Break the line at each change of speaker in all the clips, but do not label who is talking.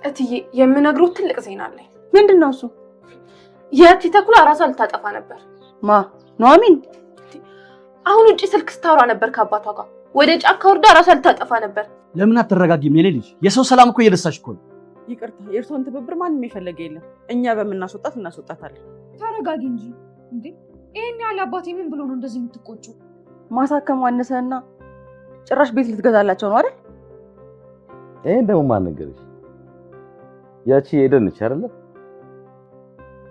እትዬ የምነግሩት ትልቅ ዜና አለኝ።
ምንድነው እሱ?
የእቲ ተኩላ ራሷ ልታጠፋ ነበር።
ማ ኑሐሚን?
አሁን ውጪ ስልክ ስታወራ ነበር ከአባቷ ጋር። ወደ ጫካ ወርዳ ራሷ ልታጠፋ ነበር።
ለምን አትረጋጊም? የኔ ልጅ የሰው ሰላም እኮ እየደሳሽ እኮ ነው።
ይቅርታ፣ የእርሶን ትብብር ማንም የፈለገ የለም። እኛ በምናስወጣት እናስወጣታለን።
ተረጋጊ እንጂ እንዴ! ይሄን ያህል አባቴ ምን ብሎ ነው እንደዚህ የምትቆጩ?
ማሳከም ዋነሰና ጭራሽ ቤት ልትገዛላቸው ነው አይደል?
ይሄን ደግሞ ማን ነገርሽ? ያቺ ሄደን ነች አይደለ?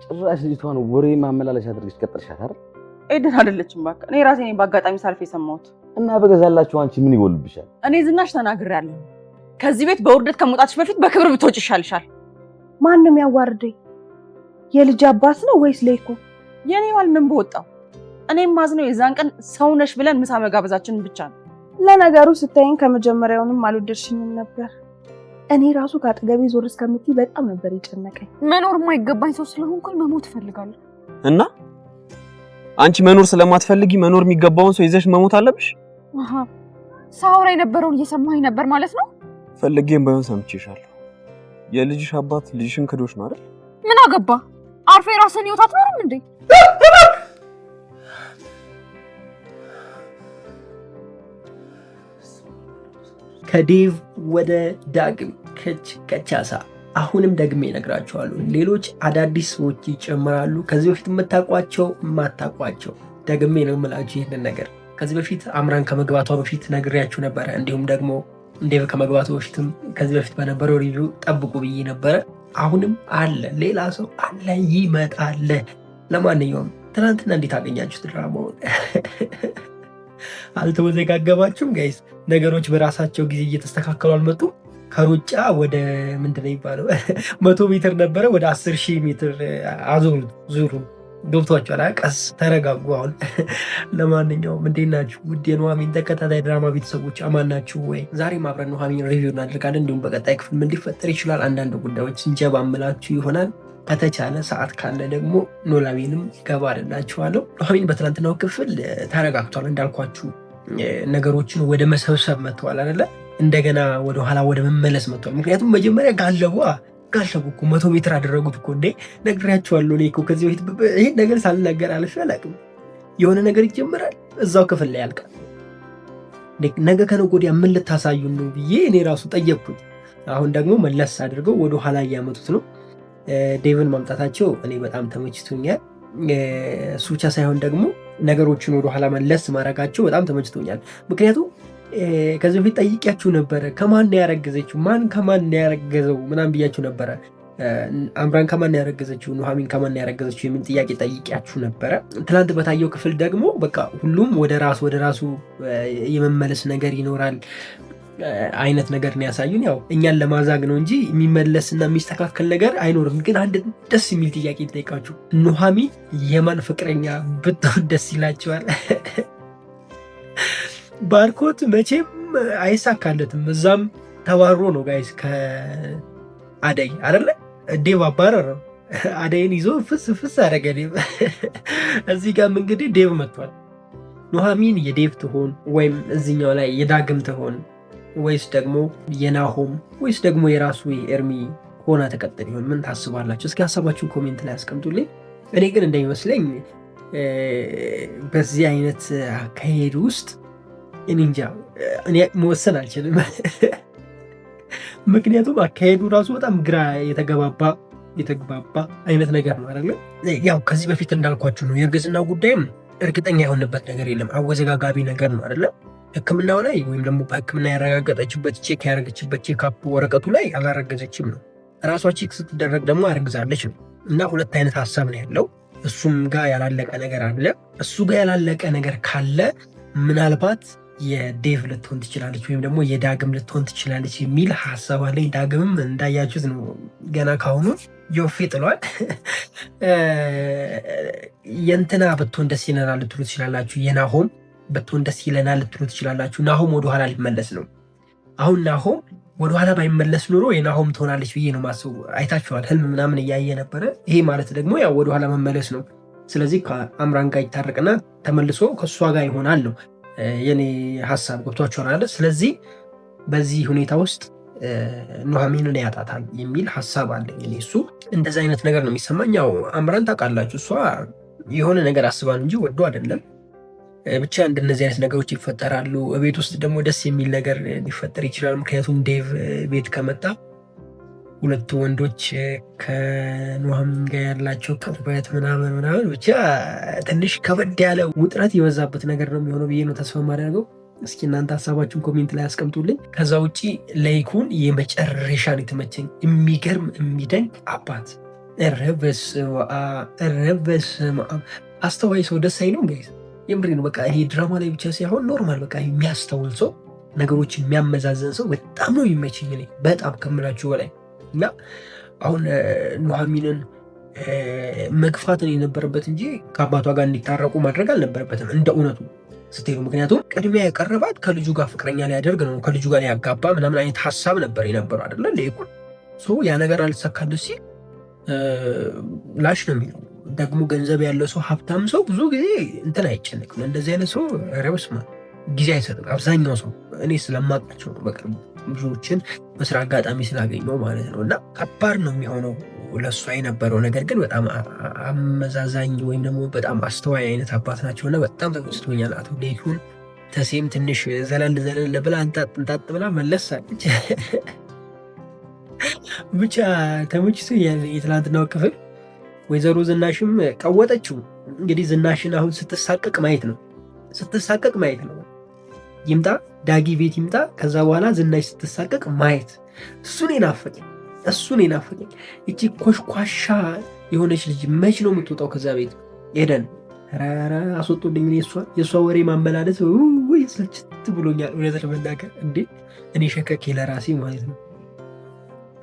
ጭራሽ ልጅቷን ወሬ ማመላለሻ አድርገሽ ቀጥርሻት አይደል?
ኤደን አይደለችም ባካ። እኔ ራሴ ነኝ በአጋጣሚ ሳልፍ የሰማሁት።
እና በገዛላችሁ አንቺ ምን ይጎልብሻል?
እኔ ዝናሽ ተናግሬያለሁ። ከዚህ ቤት በውርደት ከመውጣትሽ በፊት በክብር ብትወጪ ይሻልሻል።
ማንም ያዋርደኝ? የልጅ አባት ነው ወይስ ለይኩ?
የኔ ባል ምን በወጣው? እኔም ማዝነው የዛን ቀን ሰው ነሽ ብለን ምሳ መጋበዛችንን ብቻ ነው።
ለነገሩ ስታይኝ ከመጀመሪያውንም አልወደድሽኝም ነበር። እኔ ራሱ ከአጠገቤ ዞር እስከምትይ በጣም ነበር የጨነቀኝ።
መኖር የማይገባኝ ሰው ስለሆንኩኝ መሞት እፈልጋለሁ።
እና አንቺ መኖር ስለማትፈልጊ መኖር የሚገባውን ሰው ይዘሽ መሞት አለብሽ?
አሃ ሳውራ የነበረውን እየሰማኝ ነበር ማለት ነው።
ፈልጌም ባይሆን ሰምቼሻለሁ። የልጅሽ አባት ልጅሽን ክዶሽ ነው አይደል?
ምን አገባ? አርፌ ራስን ህይወት አትኖርም እንዴ?
ከዴቭ ወደ ዳግም ከቻሳ አሁንም ደግሜ እነግራችኋለሁ። ሌሎች አዳዲስ ሰዎች ይጨምራሉ። ከዚህ በፊት የምታውቋቸው የማታውቋቸው። ደግሜ ነው የምላችሁ ይህንን ነገር። ከዚህ በፊት አምራን ከመግባቷ በፊት ነግሬያችሁ ነበረ። እንዲሁም ደግሞ ዴቭ ከመግባቱ በፊትም ከዚህ በፊት በነበረው ሪቪው ጠብቁ ብዬ ነበረ። አሁንም አለ፣ ሌላ ሰው አለ፣ ይመጣል። ለማንኛውም ትናንትና እንዴት አገኛችሁት ድራማውን? አልተወዘጋገባችሁም ጋይስ? ነገሮች በራሳቸው ጊዜ እየተስተካከሉ አልመጡም? ከሩጫ ወደ ምንድነው የሚባለው 100 ሜትር ነበረ ወደ 10,000 ሜትር አዙሩት። ዙሩ ገብቷችኋል? ቀስ ተረጋጉ። አሁን ለማንኛውም እንዴት ናችሁ ውድ የኑሐሚን ተከታታይ ድራማ ቤተሰቦች፣ አማን ናችሁ ወይ? ዛሬም አብረን ኑሐሚን ሪቪው እናደርጋለን። እንዲሁም በቀጣይ ክፍል ምን ሊፈጠር ይችላል አንዳንድ ጉዳዮች እንጀባምላችሁ ይሆናል። ከተቻለ ሰዓት ካለ ደግሞ ኖላዊንም ገባ አደላችኋለሁ። ኑሐሚን በትናንትናው ክፍል ተረጋግቷል እንዳልኳችሁ፣ ነገሮችን ወደ መሰብሰብ መጥተዋል አይደለ? እንደገና ወደ ኋላ ወደ መመለስ መጥተዋል። ምክንያቱም መጀመሪያ ጋለቡ እኮ 100 ሜትር አደረጉት እኮ። እንዴ ነግሬያችኋለሁ። እኔ እኮ ከዚህ በፊት ይሄን ነገር ሳልናገር አልፌ አላውቅም። የሆነ ነገር ይጀምራል፣ እዛው ክፍል ላይ ያልቃል። ነገ ከነገ ወዲያ ምን ልታሳዩ ነው ብዬ እኔ ራሱ ጠየቅኩኝ። አሁን ደግሞ መለስ አድርገው ወደ ኋላ እያመጡት ነው። ዴቭን ማምጣታቸው እኔ በጣም ተመችቶኛል። እሱ ብቻ ሳይሆን ደግሞ ነገሮችን ወደ ኋላ መለስ ማድረጋቸው በጣም ተመችቶኛል። ምክንያቱም ከዚህ በፊት ጠይቂያችሁ ነበረ፣ ከማን ያረገዘችው፣ ማን ከማን ያረገዘው ምናምን ብያችሁ ነበረ። አምራን ከማን ያረገዘችው፣ ኑሐሚን ከማን ያረገዘችው የሚል ጥያቄ ጠይቂያችሁ ነበረ። ትናንት በታየው ክፍል ደግሞ በቃ ሁሉም ወደ ራሱ የመመለስ ነገር ይኖራል አይነት ነገር ነው ያሳዩን። ያው እኛን ለማዛግ ነው እንጂ የሚመለስና የሚስተካከል ነገር አይኖርም። ግን አንድ ደስ የሚል ጥያቄ ልጠይቃችሁ፣ ኑሐሚን የማን ፍቅረኛ ብትሆን ደስ ይላችኋል? ባርኮት መቼም አይሳካለትም። እዛም ተባሮ ነው ጋይስ ከአደይ አይደለ? ዴቭ አባረረው፣ አደይን ይዞ ፍስ አደረገ ዴቭ። እዚህ ጋርም እንግዲህ ዴቭ መጥቷል። ኑሐሚን የዴቭ ትሆን ወይም እዚኛው ላይ የዳግም ትሆን ወይስ ደግሞ የናሆም ወይስ ደግሞ የራሱ ኤርሚ ሆና ተቀጥል ይሆን? ምን ታስባላችሁ? እስኪ ሀሳባችሁን ኮሜንት ላይ አስቀምጡልኝ። እኔ ግን እንደሚመስለኝ በዚህ አይነት አካሄድ ውስጥ እንጃ እኔ መወሰን አልችልም። ምክንያቱም አካሄዱ ራሱ በጣም ግራ የተግባባ አይነት ነገር ነው አይደለ? ያው ከዚህ በፊት እንዳልኳችሁ ነው። የእርግዝና ጉዳይም እርግጠኛ የሆነበት ነገር የለም። አወዘጋጋቢ ነገር ነው አይደለ? ሕክምናው ላይ ወይም ደግሞ በሕክምና ያረጋገጠችበት ቼክ ያደረገችበት ቼክአፕ ወረቀቱ ላይ አላረገዘችም ነው። ራሷ ቼክ ስትደረግ ደግሞ አርግዛለች ነው። እና ሁለት አይነት ሀሳብ ነው ያለው። እሱም ጋር ያላለቀ ነገር አለ። እሱ ጋር ያላለቀ ነገር ካለ ምናልባት የዴቭ ልትሆን ትችላለች ወይም ደግሞ የዳግም ልትሆን ትችላለች የሚል ሀሳብ አለኝ። ዳግምም እንዳያችሁት ነው ገና ካሁኑ ጆፌ ጥሏል። የእንትና ብትሆን ደስ ይለናል ልትሉ ትችላላችሁ። የናሆም ብትሆን ደስ ይለናል ልትሉ ትችላላችሁ። ናሆም ወደኋላ ሊመለስ ነው። አሁን ናሆም ወደኋላ ባይመለስ ኖሮ የናሆም ትሆናለች ብዬ ነው ማስቡ። አይታችኋል፣ ህልም ምናምን እያየ ነበረ። ይሄ ማለት ደግሞ ያው ወደኋላ መመለስ ነው። ስለዚህ ከአምራን ጋር ይታረቅና ተመልሶ ከእሷ ጋር ይሆናል ነው የኔ ሀሳብ። ገብቷችኋል አይደል? ስለዚህ በዚህ ሁኔታ ውስጥ ኑሐሚንን ያጣታል የሚል ሀሳብ አለኝ እኔ። እሱ እንደዚ አይነት ነገር ነው የሚሰማኝ። ያው አምራን ታውቃላችሁ፣ እሷ የሆነ ነገር አስባን እንጂ ወዶ አይደለም። ብቻ እንደነዚህ አይነት ነገሮች ይፈጠራሉ። ቤት ውስጥ ደግሞ ደስ የሚል ነገር ሊፈጠር ይችላል። ምክንያቱም ዴቭ ቤት ከመጣ ሁለቱ ወንዶች ከኑሐሚን ጋር ያላቸው ቅርበት ምናምን ብቻ ትንሽ ከበድ ያለ ውጥረት የበዛበት ነገር ነው የሚሆነው ብዬ ነው ተስፋ የማደርገው። እስኪ እናንተ ሀሳባችሁን ኮሜንት ላይ ያስቀምጡልኝ። ከዛ ውጪ ለይኩን የመጨረሻ ነው የተመቸኝ። የሚገርም የሚደንቅ አባት። ኧረ በስመ አብ! አስተዋይ ሰው ደስ አይልም ጋይስ? የምሬ ነው። በቃ ይሄ ድራማ ላይ ብቻ ሳይሆን ኖርማል በቃ የሚያስተውል ሰው፣ ነገሮችን የሚያመዛዘን ሰው በጣም ነው የሚመችኝ እኔ በጣም ከምላችሁ በላይ። እና አሁን ኑሐሚንን መግፋትን የነበረበት እንጂ ከአባቷ ጋር እንዲታረቁ ማድረግ አልነበረበትም እንደ እውነቱ ስትሄዱ። ምክንያቱም ቅድሚያ የቀረባት ከልጁ ጋር ፍቅረኛ ሊያደርግ ነው፣ ከልጁ ጋር ሊያጋባ ምናምን አይነት ሀሳብ ነበር የነበረው አይደለ ለይኩን። ያ ነገር አልተሳካልህ ሲል ላሽ ነው የሚለው። ደግሞ ገንዘብ ያለው ሰው ሀብታም ሰው ብዙ ጊዜ እንትን አይጨነቅም። እንደዚህ አይነት ሰው ረበስማ ጊዜ አይሰጥም አብዛኛው ሰው። እኔ ስለማውቃቸው ነው በቅርቡ ብዙዎችን በስራ አጋጣሚ ስላገኘው ማለት ነው። እና ከባድ ነው የሚሆነው ለእሷ የነበረው ነገር። ግን በጣም አመዛዛኝ ወይም ደግሞ በጣም አስተዋይ አይነት አባት ናቸው እና በጣም ተመስቶኛል። አቶ ለይኩን ተሴም ትንሽ ዘለል ብላ እንጣጥ ብላ መለሳለች። ብቻ ተመችቶ የትላንትናው ክፍል ወይዘሮ ዝናሽም ቀወጠችው። እንግዲህ ዝናሽን አሁን ስትሳቀቅ ማየት ነው ይምጣ ዳጊ ቤት ይምጣ። ከዛ በኋላ ዝናሽ ስትሳቀቅ ማየት እሱን የናፈቀኝ። እቺ ኮሽኳሻ የሆነች ልጅ መች ነው የምትወጣው ከዛ ቤት? ሄደን ኧረ አስወጡልኝ። የእሷ ወሬ ማመላለስ ወይ ስልችት ብሎኛል እውነት ለመናገር። እንዴ እኔ ሸከኬ ለራሴ ማለት ነው።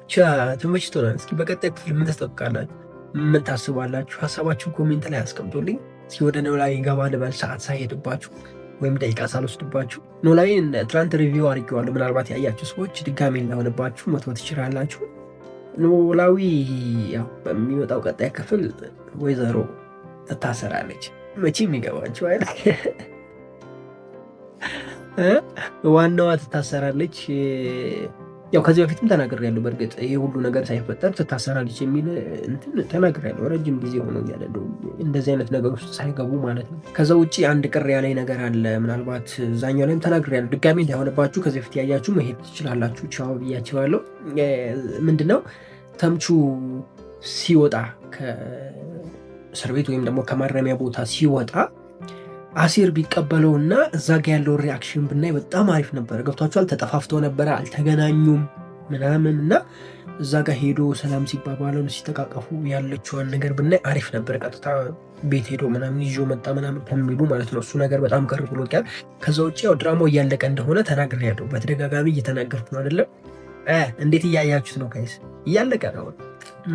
ብቻ ተመችቶናል። እስኪ በቀጣይ ክፍል ምን ተጠብቃላችሁ? ምን ታስባላችሁ? ሀሳባችሁን ኮሜንት ላይ አስቀምጡልኝ። እስኪ ወደ ኖላዊ ገባ ልበል ሳይሄድባችሁ ወይም ደቂቃ ሳልወስድባችሁ። ኖላዊን ትናንት ሪቪው አድርጌዋለሁ። ምናልባት ያያችሁ ሰዎች ድጋሚ እንዳሆንባችሁ መተው ትችላላችሁ። ኖላዊ ያው በሚወጣው ቀጣይ ክፍል ወይዘሮ ትታሰራለች። መቼም ይገባችሁ አይደል? ዋናዋ ትታሰራለች። ያው ከዚህ በፊትም ተናግሬያለሁ። በእርግጥ ይሄ ሁሉ ነገር ሳይፈጠር ትታሰራለች የሚል እንትን ተናግሬያለሁ። ረጅም ጊዜ ሆኖኛል እንደዚህ አይነት ነገር ውስጥ ሳይገቡ ማለት ነው። ከዛ ውጭ አንድ ቅር ያለኝ ነገር አለ። ምናልባት እዛኛው ላይም ተናግሬያለሁ። ድጋሚ እንዳይሆንባችሁ ከዚህ በፊት ያያችሁ መሄድ ትችላላችሁ። ቻው ብያችኋለሁ። ምንድነው ተምቹ ሲወጣ ከእስር ቤት ወይም ደግሞ ከማረሚያ ቦታ ሲወጣ አሲር ቢቀበለውና እዛ ጋ ያለው ሪያክሽን ብናይ በጣም አሪፍ ነበረ። ገብቷችኋል? ተጠፋፍተው ነበረ፣ አልተገናኙም ምናምን እና እዛ ጋ ሄዶ ሰላም ሲባባለው ሲተቃቀፉ ያለችዋን ነገር ብናይ አሪፍ ነበር። ቀጥታ ቤት ሄዶ ምናምን ይዞ መጣ ምናምን ከሚሉ ማለት ነው። እሱ ነገር በጣም ቀር ብሎኛል። ከዛ ውጭ ያው ድራማው እያለቀ እንደሆነ ተናግሬያለሁ። በተደጋጋሚ እየተናገርኩ ነው አይደለም? እንዴት እያያችሁት ነው ጋይስ? እያለቀ ነው።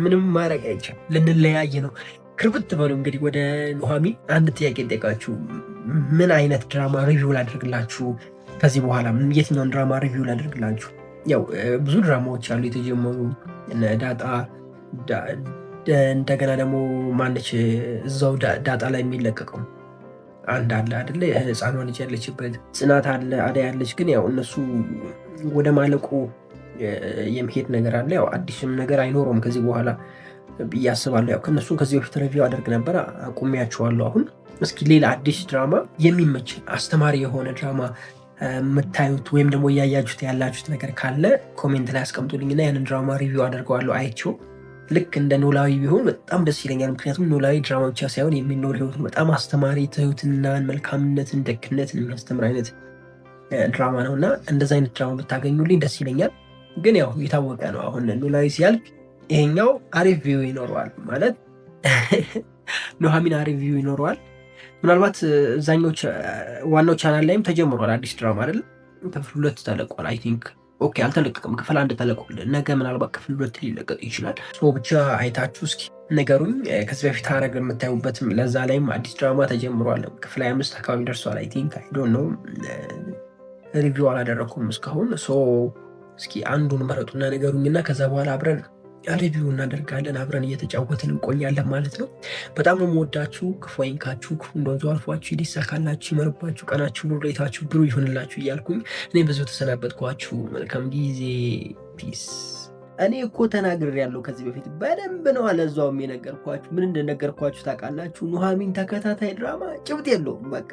ምንም ማድረግ አይቻልም። ልንለያይ ነው። ክርብት በሉ እንግዲህ። ወደ ኑሐሚን አንድ ጥያቄ ጠይቃችሁ፣ ምን አይነት ድራማ ሪቪው ላድርግላችሁ? ከዚህ በኋላ የትኛውን ድራማ ሪቪው ላድርግላችሁ? ያው ብዙ ድራማዎች አሉ የተጀመሩ፣ ዳጣ፣ እንደገና ደግሞ ማነች እዛው ዳጣ ላይ የሚለቀቀው አንድ አለ አይደለ? ህፃኗ ልጅ ያለችበት ጽናት አለ፣ አደይ ያለች። ግን ያው እነሱ ወደ ማለቁ የመሄድ ነገር አለ። ያው አዲስም ነገር አይኖረውም ከዚህ በኋላ ብዬ አስባለሁ። ያው ከነሱ ከዚህ በፊት ሪቪው አደርግ ነበር፣ አቁሜያቸዋለሁ አሁን። እስኪ ሌላ አዲስ ድራማ የሚመች አስተማሪ የሆነ ድራማ የምታዩት ወይም ደግሞ እያያችሁት ያላችሁት ነገር ካለ ኮሜንት ላይ አስቀምጡልኝና ያንን ድራማ ሪቪው አደርገዋለሁ አይቼው። ልክ እንደ ኖላዊ ቢሆን በጣም ደስ ይለኛል። ምክንያቱም ኖላዊ ድራማ ብቻ ሳይሆን የሚኖር ህይወት በጣም አስተማሪ፣ ትሁትናን፣ መልካምነትን፣ ደግነትን የሚያስተምር አይነት ድራማ ነው እና እንደዚ አይነት ድራማ ብታገኙልኝ ደስ ይለኛል። ግን ያው የታወቀ ነው አሁን ኖላዊ ሲያልቅ ይሄኛው አሪፍ ቪው ይኖረዋል ማለት ኑሐሚን አሪፍ ቪው ይኖረዋል። ምናልባት እዛኞች ዋናው ቻናል ላይም ተጀምሯል አዲስ ድራማ አይደል? ክፍል 2 ተለቋል። አይ ቲንክ ኦኬ፣ አልተለቀቀም። ክፍል 1 ተለቋል። ነገ ምናልባት ክፍል 2 ሊለቀቅ ይችላል። ብቻ አይታችሁ እስኪ ነገሩኝ። ከዚህ በፊት ሀረግ የምታዩበትም ለዛ ላይም አዲስ ድራማ ተጀምሯል። ክፍል 25 አካባቢ ደርሷል። አይ ቲንክ አይ ዶንት ኖ፣ ሪቪው አላደረኩም እስካሁን። እስኪ አንዱን መረጡና ነገሩኝና ከዛ በኋላ አብረን ሪቪው እናደርጋለን። አብረን እየተጫወትን እንቆያለን ማለት ነው። በጣም ነው የምወዳችሁ። ክፉ አይንካችሁ፣ ክፉ እንደወዙ አልፏችሁ፣ ይሳካላችሁ፣ ይመርባችሁ፣ ቀናችሁ ኑሮ ሌታችሁ ብሩ ይሆንላችሁ እያልኩኝ እኔ ብዙ ተሰናበትኳችሁ። መልካም ጊዜ ፒስ። እኔ እኮ ተናግሬያለሁ ከዚህ በፊት በደንብ ነው አለዛውም የነገርኳችሁ። ምን እንደነገርኳችሁ ታውቃላችሁ? ኑሐሚን ተከታታይ ድራማ ጭብጥ የለውም በቃ።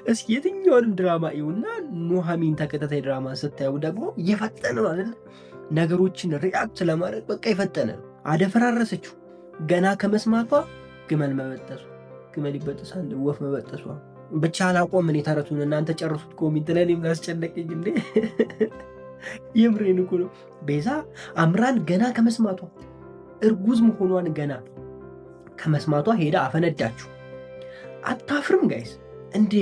እስኪ የትኛውንም ድራማ ይሁንና ኑሐሚን ተከታታይ ድራማ ስታዩ ደግሞ እየፈጠነ ነው አይደል? ነገሮችን ሪአክት ለማድረግ በቃ የፈጠነ ነው። አደፈራረሰችው ገና ከመስማቷ ግመል መበጠሷ፣ ግመል ይበጠሳል ወፍ መበጠሷ። ብቻ አላቆም። እኔ ተረቱን እናንተ ጨርሱት። ኮሜንት ላይ እኔም ላስጨነቀኝ እንዴ! የምሬን እኮ ነው። ቤዛ አምራን ገና ከመስማቷ እርጉዝ መሆኗን ገና ከመስማቷ ሄዳ አፈነዳችሁ። አታፍርም ጋይስ እንዴ?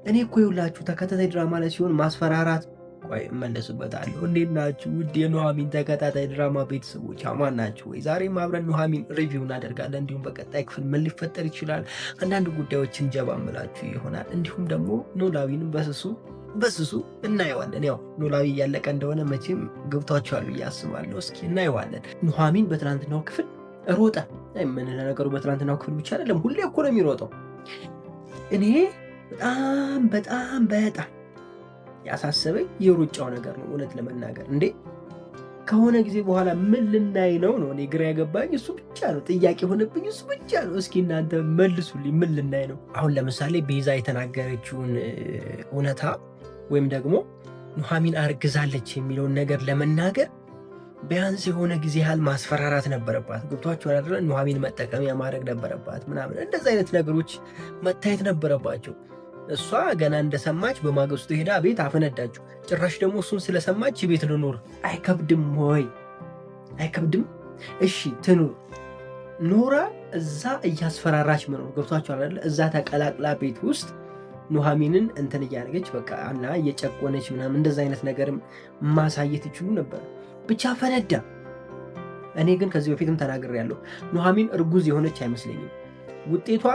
እኔ እኮ ይውላችሁ ተከታታይ ድራማ ላይ ሲሆን ማስፈራራት፣ ቆይ እመለስበታለሁ። እንዴት ናችሁ ውድ የኑሐሚን ተከታታይ ድራማ ቤተሰቦች አማን ናችሁ ወይ? ዛሬም አብረን ኑሐሚን ሪቪው እናደርጋለን። እንዲሁም በቀጣይ ክፍል ምን ሊፈጠር ይችላል አንዳንድ ጉዳዮችን ጀባምላችሁ ይሆናል። እንዲሁም ደግሞ ኖላዊንም በስሱ እናየዋለን። ያው ኖላዊ እያለቀ እንደሆነ መቼም ገብቷችኋል ብዬ አስባለሁ። እስኪ እናየዋለን። ኑሐሚን በትናንትናው ክፍል ሮጠ። ምን ነገሩ በትናንትናው ክፍል ብቻ አይደለም፣ ሁሌ እኮ ነው የሚሮጠው። እኔ በጣም ያሳሰበኝ የሩጫው ነገር ነው። እውነት ለመናገር እንዴ ከሆነ ጊዜ በኋላ ምን ልናይ ነው? እኔ ግራ ያገባኝ እሱ ብቻ ነው። ጥያቄ ሆነብኝ እሱ ብቻ ነው። እስኪ እናንተ መልሱልኝ፣ ምን ልናይ ነው? አሁን ለምሳሌ ቤዛ የተናገረችውን እውነታ ወይም ደግሞ ኑሐሚን አርግዛለች የሚለውን ነገር ለመናገር ቢያንስ የሆነ ጊዜ ያህል ማስፈራራት ነበረባት። ገብቷችሁ አይደል? ኑሐሚን መጠቀሚያ ማድረግ ነበረባት ምናምን። እንደዚህ አይነት ነገሮች መታየት ነበረባቸው። እሷ ገና እንደሰማች በማግስቱ ሄዳ ቤት አፈነዳችሁ። ጭራሽ ደግሞ እሱን ስለሰማች ቤት ልኖር አይከብድም ወይ? አይከብድም? እሺ ትኑር። ኖራ እዛ እያስፈራራች መኖር ገብቷችሁ አይደል? እዛ ተቀላቅላ ቤት ውስጥ ኑሐሚንን እንትን እያደረገች በቃ እና እየጨቆነች ምናምን እንደዛ አይነት ነገርም ማሳየት ይችሉ ነበር። ብቻ ፈነዳ። እኔ ግን ከዚህ በፊትም ተናግሬያለሁ፣ ኑሐሚን እርጉዝ የሆነች አይመስለኝም። ውጤቷ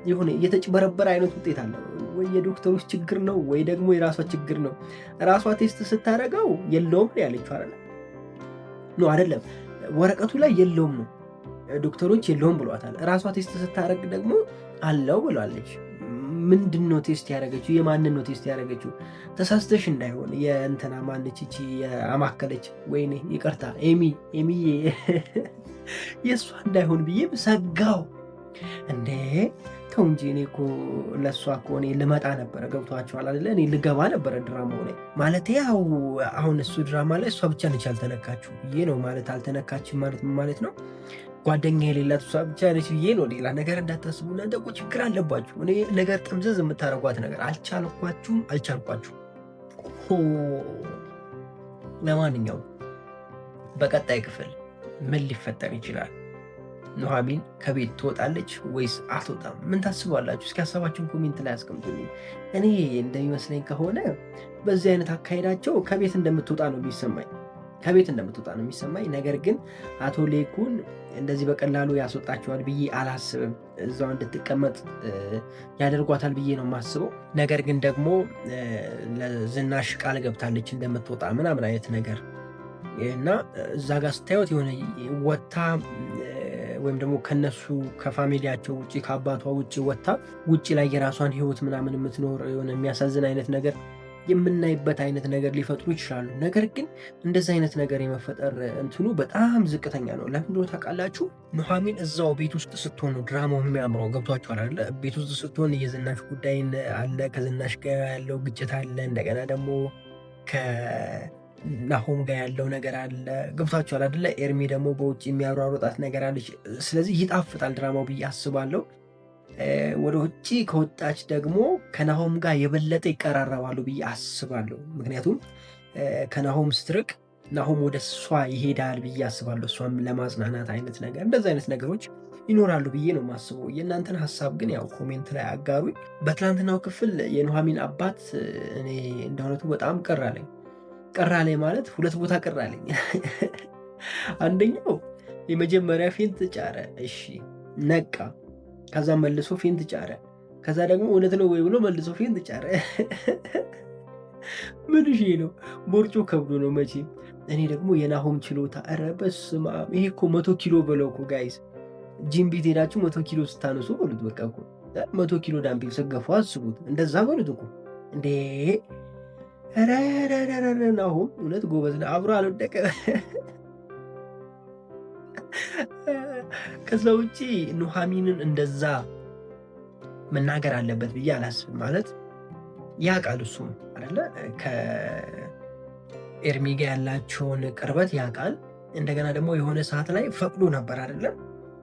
የሆነ የተጭበረበረ አይነት ውጤት አለ። ወይ የዶክተሮች ችግር ነው ወይ ደግሞ የራሷ ችግር ነው። ራሷ ቴስት ስታደርገው የለውም ነው ያለችው አይደል? ነው አይደለም፣ ወረቀቱ ላይ የለውም ነው፣ ዶክተሮች የለውም ብሏታል። ራሷ ቴስት ስታደርግ ደግሞ አለው ብሏለች። ምንድን ነው ቴስት ያደረገችው? የማንን ነው ቴስት ያደረገችው? ተሳስተሽ እንዳይሆን የእንትና ማነች እቺ የአማከለች፣ ወይኔ ይቅርታ ኤሚዬ የእሷ እንዳይሆን ብዬ ሰጋው። እንዴ ተው እንጂ። እኔ እኮ ለእሷ እኮ እኔ ልመጣ ነበረ። ገብቷችኋል አይደለ? እኔ ልገባ ነበረ ድራማው ላይ ማለት ያው አሁን እሱ ድራማ ላይ እሷ ብቻ ነች ያልተነካችሁ ብዬ ነው ማለት። አልተነካችም ማለት ምን ማለት ነው? ጓደኛ የሌላት እሷ ብቻ ነች ብዬ ነው። ሌላ ነገር እንዳታስቡ እናንተ እኮ ችግር አለባችሁ። እኔ ነገር ጥምዘዝ የምታደርጓት ነገር አልቻልኳችሁም። ለማንኛውም በቀጣይ ክፍል ምን ሊፈጠር ይችላል? ኑሐሚን ከቤት ትወጣለች ወይስ አትወጣም? ምን ታስባላችሁ? እስኪ ሀሳባችሁን ኮሜንት ላይ አስቀምጡልኝ። እኔ እንደሚመስለኝ ከሆነ በዚህ አይነት አካሄዳቸው ከቤት እንደምትወጣ ነው የሚሰማኝ። ነገር ግን አቶ ሌኩን እንደዚህ በቀላሉ ያስወጣቸዋል ብዬ አላስብም። እዛው እንድትቀመጥ ያደርጓታል ብዬ ነው የማስበው። ነገር ግን ደግሞ ለዝናሽ ቃል ገብታለች እንደምትወጣ ምናምን አይነት ነገር እና እዛ ጋር ስታዩት የሆነ ወታ ወይም ደግሞ ከነሱ ከፋሚሊያቸው ውጭ ከአባቷ ውጭ ወታ ውጭ ላይ የራሷን ህይወት ምናምን የምትኖር የሆነ የሚያሳዝን አይነት ነገር የምናይበት አይነት ነገር ሊፈጥሩ ይችላሉ። ነገር ግን እንደዚህ አይነት ነገር የመፈጠር እንትኑ በጣም ዝቅተኛ ነው። ለምን እንደሆነ ታውቃላችሁ? ኑሐሚን እዛው ቤት ውስጥ ስትሆን ነው ድራማው የሚያምረው። ገብቷችኋል አይደለ? ቤት ውስጥ ስትሆን የዝናሽ ጉዳይ አለ፣ ከዝናሽ ጋር ያለው ግጭት አለ፣ እንደገና ደግሞ ከናሆም ጋር ያለው ነገር አለ። ገብቷችኋል አይደለ? ኤርሚ ደግሞ በውጭ የሚያሯሯጣት ነገር አለች። ስለዚህ ይጣፍጣል ድራማው ብዬ አስባለሁ። ወደ ውጭ ከወጣች ደግሞ ከናሆም ጋር የበለጠ ይቀራረባሉ ብዬ አስባለሁ። ምክንያቱም ከናሆም ስትርቅ ናሆም ወደ እሷ ይሄዳል ብዬ አስባለሁ። እሷም ለማጽናናት አይነት ነገር እንደዚህ አይነት ነገሮች ይኖራሉ ብዬ ነው የማስበው። የእናንተን ሀሳብ ግን ያው ኮሜንት ላይ አጋሩኝ። በትናንትናው ክፍል የኑሐሚን አባት እኔ እንደሆነቱ በጣም ቅር አለኝ ማለት ሁለት ቦታ ቅር አለኝ። አንደኛው የመጀመሪያ ፌንት ጫረ፣ እሺ ነቃ፣ ከዛ መልሶ ፌንት ጫረ፣ ከዛ ደግሞ እውነት ነው ወይ ብሎ መልሶ ፌንት ጫረ። ምን እሺ ነው? ቦርጮ ከብዶ ነው መቼም። እኔ ደግሞ የናሆም ችሎታ፣ ኧረ በስመ አብ! ይሄ እኮ 100 ኪሎ በለው እኮ ጋይዝ። ጂም ቤት ሄዳችሁ 100 ኪሎ ስታነሱ በሉት በቃ እኮ 100 ኪሎ ዳምቤል ስገፉ አስቡት። እንደዛ በሉት እኮ እንዴ! ናሆም እውነት ጎበዝ ነው። አብሮ አልወደቀ። ከዛ ውጪ ኑሐሚንን እንደዛ መናገር አለበት ብዬ አላስብም። ማለት ያውቃል እሱም አይደለ ከኤርሚ ጋር ያላቸውን ቅርበት ያውቃል። እንደገና ደግሞ የሆነ ሰዓት ላይ ፈቅዶ ነበር አይደለም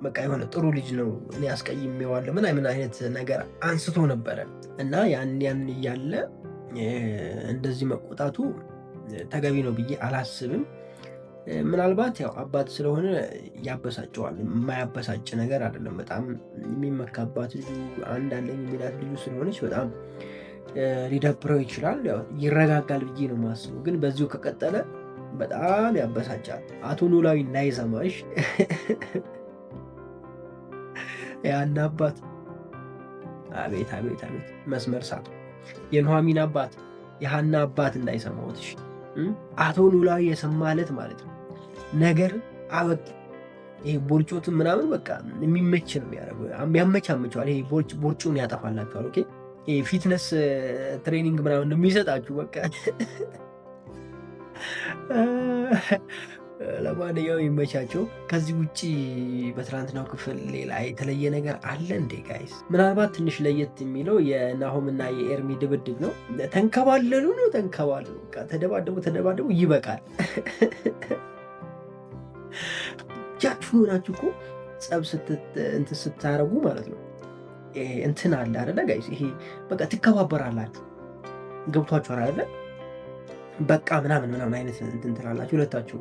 በቃ የሆነ ጥሩ ልጅ ነው እኔ አስቀይሜዋለሁ ምን አይነት ነገር አንስቶ ነበረ እና ያን እያለ እንደዚህ መቆጣቱ ተገቢ ነው ብዬ አላስብም። ምናልባት ያው አባት ስለሆነ ያበሳጨዋል። የማያበሳጭ ነገር አይደለም። በጣም የሚመካባት ልጁ አንድ አለኝ የሚላት ልጁ ስለሆነች በጣም ሊደብረው ይችላል። ያው ይረጋጋል ብዬ ነው የማስበው። ግን በዚሁ ከቀጠለ በጣም ያበሳጫል። አቶ ኖላዊ እንዳይሰማሽ ያን አባት አቤት አቤት አቤት መስመር ሳቱ የኑሐሚን አባት የሃና አባት እንዳይሰማዎትሽ አቶ ኖላዊ የሰማለት ማለት ነው ነገር አበቅ ይሄ ቦርጮትን ምናምን በቃ የሚመች ነው የሚያደርገው ያመቻመቸዋል። ይሄ ቦርጩን ያጠፋላችኋል። ኦኬ ይሄ ፊትነስ ትሬኒንግ ምናምን የሚሰጣችሁ በቃ ለማንኛውም ይመቻቸው። ከዚህ ውጭ በትናንትናው ክፍል ሌላ የተለየ ነገር አለ እንዴ ጋይስ? ምናልባት ትንሽ ለየት የሚለው የናሆም እና የኤርሚ ድብድብ ነው። ተንከባለሉ ተደባደቡ ይበቃል። እጃችሁን ሆናችሁ እኮ ጸብ እንትን ስታረጉ ማለት ነው እንትን አለ አይደለ ጋይስ? ይሄ በቃ ትከባበራላችሁ። ገብቷችኋል አይደለ? በቃ ምናምን አይነት እንትን ትላላችሁ ሁለታችሁ።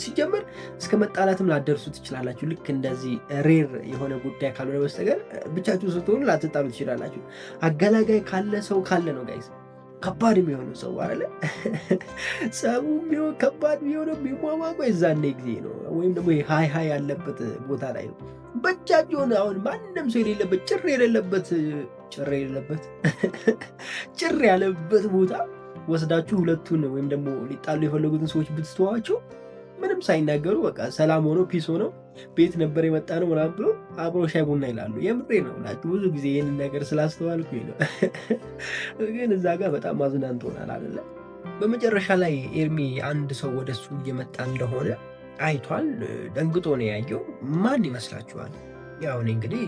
ሲጀመር እስከ መጣላትም ላደርሱ ትችላላችሁ። ልክ እንደዚህ ሬር የሆነ ጉዳይ ካልሆነ በስተቀር ብቻችሁ ስትሆኑ ላትጣሉ ትችላላችሁ። አገላጋይ ካለ ሰው ካለ ነው ጋይስ ከባድ የሚሆነው ሰው አይደለ? ጸቡ የሚሆን ከባድ የሚሆነው የሚሟሟቀው የዛኔ ጊዜ ነው። ወይም ደግሞ ሃይ ያለበት ቦታ ላይ ነው። ብቻችሁ ሆነ አሁን ማንም ሰው የሌለበት ጭር ያለበት ቦታ ወስዳችሁ ሁለቱን ወይም ደግሞ ሊጣሉ የፈለጉትን ሰዎች ብትተዋቸው ምንም ሳይናገሩ በቃ ሰላም ሆኖ ፒስ ሆነው ቤት ነበር የመጣ ነው ምናምን ብሎ አብሮ ሻይ ቡና ይላሉ። የምሬ ነው ላችሁ ብዙ ጊዜ ይህንን ነገር ስላስተዋልኩ ነው። ግን እዛ ጋር በጣም አዝናንቶናል አይደለ? በመጨረሻ ላይ ኤርሚ አንድ ሰው ወደሱ እየመጣ እንደሆነ አይቷል። ደንግጦ ነው ያየው። ማን ይመስላችኋል? ያው እኔ እንግዲህ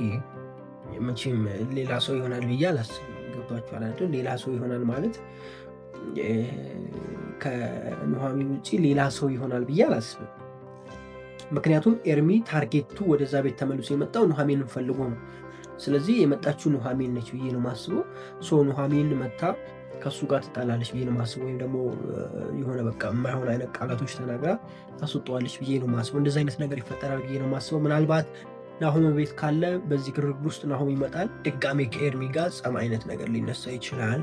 መቼም ሌላ ሰው ይሆናል ብዬ አላስብም። ገብቷችኋል አይደል? ሌላ ሰው ይሆናል ማለት ከኑሐሚን ውጭ ሌላ ሰው ይሆናል ብዬ አላስብም። ምክንያቱም ኤርሚ ታርጌቱ ወደዛ ቤት ተመልሶ የመጣው ኑሐሚንን ፈልጎ ነው። ስለዚህ የመጣችው ኑሐሚን ነች ብዬ ነው ማስበው። ኑሐሚን መታ ከሱ ጋር ትጣላለች ብዬ ነው ማስበው። ወይም ደግሞ የሆነ በቃ የማይሆን አይነት ቃላቶች ተናግራ ታስወጣዋለች ብዬ ነው ማስበው። እንደዚህ አይነት ነገር ይፈጠራል ብዬ ነው ማስበው። ምናልባት ናሆም ቤት ካለ በዚህ ግርግር ውስጥ ናሆም ይመጣል። ድጋሜ ከኤርሚ ጋር ጸም አይነት ነገር ሊነሳ ይችላል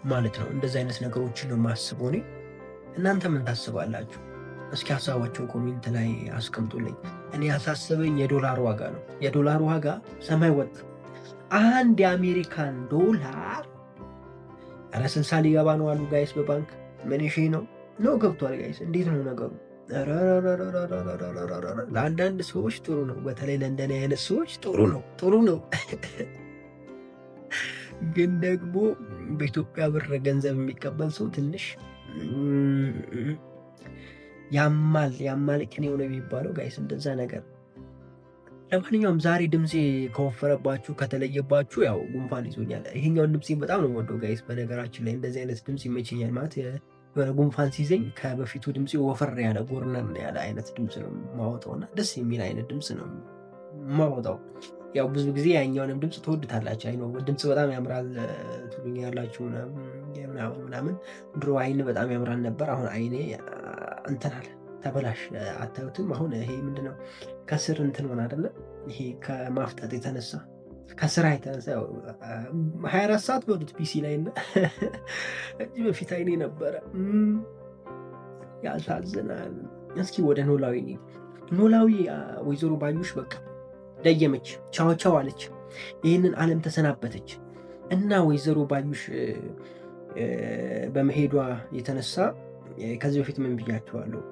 ማለት ነው። እንደዚህ አይነት ነገሮችን ነው ማስበው እኔ። እናንተ ምን ታስባላችሁ? እስኪ ሀሳባችሁን ኮሜንት ላይ አስቀምጡልኝ። እኔ ያሳሰበኝ የዶላር ዋጋ ነው። የዶላር ዋጋ ሰማይ ወጣ። አንድ የአሜሪካን ዶላር 60 ሊገባ ነው አሉ ጋይስ በባንክ ምን ሺ ነው ገብቷል ጋይስ። እንዴት ነው ነገሩ? ለአንዳንድ ሰዎች ጥሩ ነው። በተለይ ለእንደኔ አይነት ሰዎች ጥሩ ነው። ግን ደግሞ በኢትዮጵያ ብር ገንዘብ የሚቀበል ሰው ትንሽ ያማል ቅን የሆነ የሚባለው ጋይስ እንደዛ ነገር። ለማንኛውም ዛሬ ድምፄ ከወፈረባችሁ ከተለየባችሁ ያው ጉንፋን ይዞኛል። ይሄኛውን ድምፄ በጣም ነው የምወደው ጋይስ። በነገራችን ላይ እንደዚህ አይነት ድምፅ ይመቸኛል። ማለት የሆነ ጉንፋን ሲይዘኝ ከበፊቱ ድምፄ ወፈር ያለ ጎርነን ያለ አይነት ድምፅ ነው የማወጣውና ደስ የሚል አይነት ድምፅ ነው የማወጣው። ያው ብዙ ጊዜ ያኛውንም ድምፅ ትወዱታላችሁ። አይ ነው ድምፅ በጣም ያምራል ትሉኛላችሁ ምናምን። ድሮ አይን በጣም ያምራል ነበር። አሁን አይኔ እንትን አለ ተበላሽ። አታዩትም? አሁን ይሄ ምንድነው ከስር እንትን ሆነ አይደለ? ይሄ ከማፍጠጥ የተነሳ ከስራ የተነሳ 24 ሰዓት በሉት ፒሲ ላይ እና እዚህ በፊት አይኔ ነበረ። ያሳዝናል። እስኪ ወደ ኖላዊ ወይዘሮ ባዩሽ በቃ ደየመች፣ ቻው አለች፣ ይህንን ዓለም ተሰናበተች እና ወይዘሮ ባዩሽ በመሄዷ የተነሳ ከዚህ በፊት ምን ብያቸዋለሁ?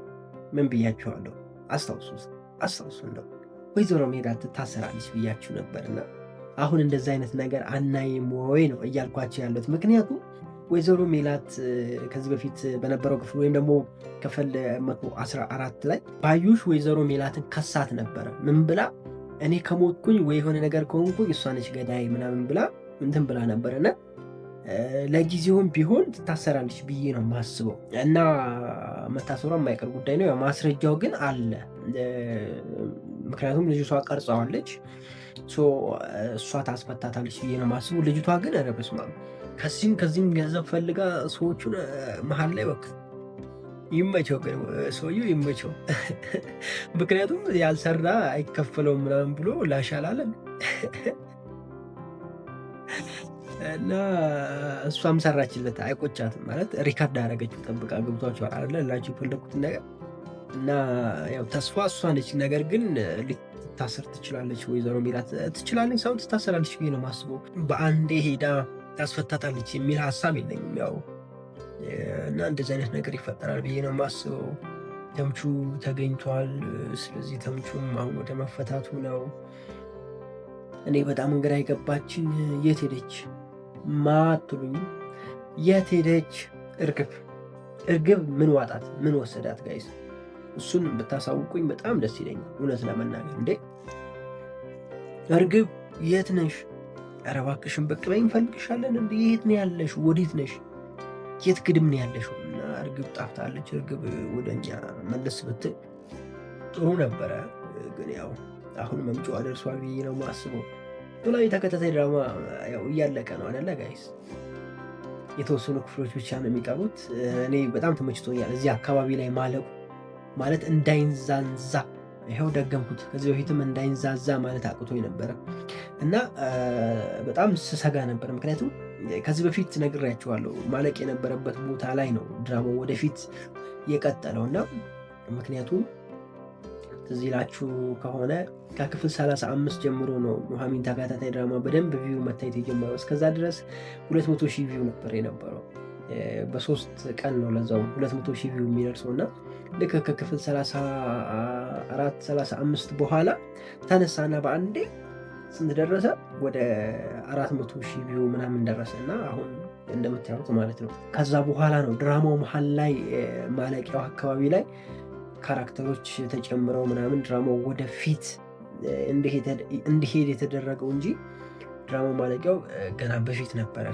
አስታውሱ እንደው ወይዘሮ ሜዳ ትታሰራለች ብያችሁ ነበርና አሁን እንደዚህ አይነት ነገር አናይም ወይ ነው እያልኳቸው ያለት። ምክንያቱም ወይዘሮ ሜላት ከዚህ በፊት በነበረው ክፍል ወይም ደግሞ ክፍል 114 ላይ ባዩሽ ወይዘሮ ሜላትን ከሳት ነበረ። ምን ብላ? እኔ ከሞትኩኝ ወይ የሆነ ነገር ከሆንኩኝ እሷ ነች ገዳይ ምናምን ብላ እንትን ብላ ነበረና ለጊዜውም ቢሆን ትታሰራለች ብዬ ነው የማስበው እና መታሰሯ የማይቀር ጉዳይ ነው። ማስረጃው ግን አለ። ምክንያቱም ልጅቷ ቀርጸዋለች። እሷ ታስፈታታለች ብዬ ነው የማስበው። ልጅቷ ግን ኧረ በስመ አብ ከዚህም ገንዘብ ፈልጋ ሰዎቹን መሀል ላይ በቃ ይመቸው፣ ግን ሰውየው ይመቸው። ምክንያቱም ያልሰራ አይከፈለውም ምናምን ብሎ ላሻላለን እና እሷም ሰራችለት፣ አይቆጫትም ማለት ሪካርድ አደረገችው ጠብቃ። ገብቷቸዋል አይደለ ላችሁ የፈለኩትን ነገር እና ያው ተስፋ እሷ ነች። ነገር ግን ልትታሰር ትችላለች፣ ወይዘሮ ሜላት ትችላለች፣ ሰው ትታሰራለች ብዬ ነው የማስበው። በአንዴ ሄዳ ታስፈታታለች የሚል ሀሳብ የለኝም ያው እና እንደዚህ አይነት ነገር ይፈጠራል ብዬ ነው የማስበው። ተምቹ ተገኝቷል። ስለዚህ ተምቹም አሁን ወደ መፈታቱ ነው። እኔ በጣም እንግዳ የገባችን የት ሄደች ማትሉኝ? የት ሄደች እርግብ ምን ዋጣት? ምን ወሰዳት? ጋይስ እሱን ብታሳውቁኝ በጣም ደስ ይለኛል። እውነት ለመናገር እንዴ እርግብ የት ነሽ? ኧረ እባክሽን ብቅ በይ፣ እንፈልግሻለን። እንዴ የት ነው ያለሽ? ወዴት ነሽ? የት ግድም ነው ያለሽ? እና እርግብ ጠፍታለች። እርግብ ወደኛ መለስ ብትል ጥሩ ነበረ። ግን ያው አሁን መምጫዋ ደርሷል ብዬ ነው የማስበው። ኖላዊ ተከታታይ ድራማ ያው እያለቀ ነው አይደለ ጋይስ? የተወሰኑ ክፍሎች ብቻ ነው የሚቀሩት። እኔ በጣም ተመችቶኛል እዚህ አካባቢ ላይ ማለቁ። ማለት እንዳይንዛዛ፣ ይኸው ደገምኩት። ከዚህ በፊትም እንዳይንዛዛ ማለት አቅቶኝ ነበረ እና በጣም ስሰጋ ነበር። ምክንያቱም ከዚህ በፊት ነግሬያቸዋለሁ፣ ማለቅ የነበረበት ቦታ ላይ ነው ድራማው ወደፊት የቀጠለው እና ምክንያቱም ትዝ ይላችሁ ከሆነ ከክፍል 35 ጀምሮ ነው ኑሐሚን ተከታታይ ድራማ በደንብ ቪው መታየት የጀመረው። እስከዛ ድረስ 200,000 ቪው ነበር የነበረው። በ3 ቀን ነው ለዛው 200,000 ቪው የሚደርሰው እና ልክ ከክፍል 34 35 በኋላ ተነሳና በአንዴ ስንት ደረሰ? ወደ 400,000 ቪው ምናምን ደረሰ እና አሁን እንደምታዩት ማለት ነው። ከዛ በኋላ ነው ድራማው መሀል ላይ ማለቂያው አካባቢ ላይ ካራክተሮች ተጨምረው ምናምን ድራማው ወደፊት እንዲሄድ የተደረገው እንጂ ድራማው ማለቂያው ገና በፊት ነበረ።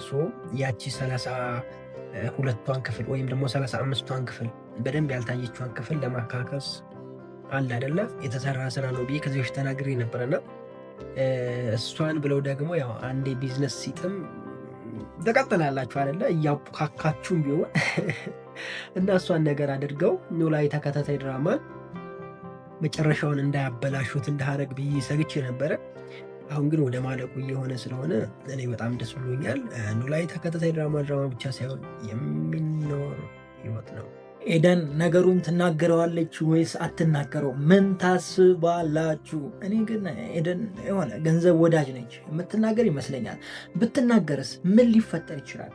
ያቺ 32ቷን ክፍል ወይም ደግሞ 35ቷን ክፍል በደንብ ያልታየችዋን ክፍል ለማካከስ አለ አይደለ የተሰራ ስራ ነው ብዬ ከዚህ በፊት ተናግሬ ነበረና እሷን ብለው ደግሞ ያው አንዴ ቢዝነስ ሲጥም ተቀጥላላችሁ አይደለ እያቡካካችሁም ቢሆን እና እሷን ነገር አድርገው ኖላዊ ተከታታይ ድራማን መጨረሻውን እንዳያበላሹት እንዳረግ ብዬ ሰግቼ ነበረ። አሁን ግን ወደ ማለቁ እየሆነ ስለሆነ እኔ በጣም ደስ ብሎኛል። ኖላዊ ተከታታይ ድራማ ብቻ ሳይሆን የሚኖር ህይወት ነው።
ኤደን ነገሩን ትናገረዋለች ወይስ አትናገረው? ምን ታስባላችሁ? እኔ ግን ኤደን የሆነ ገንዘብ ወዳጅ ነች፣ የምትናገር ይመስለኛል። ብትናገርስ ምን ሊፈጠር ይችላል?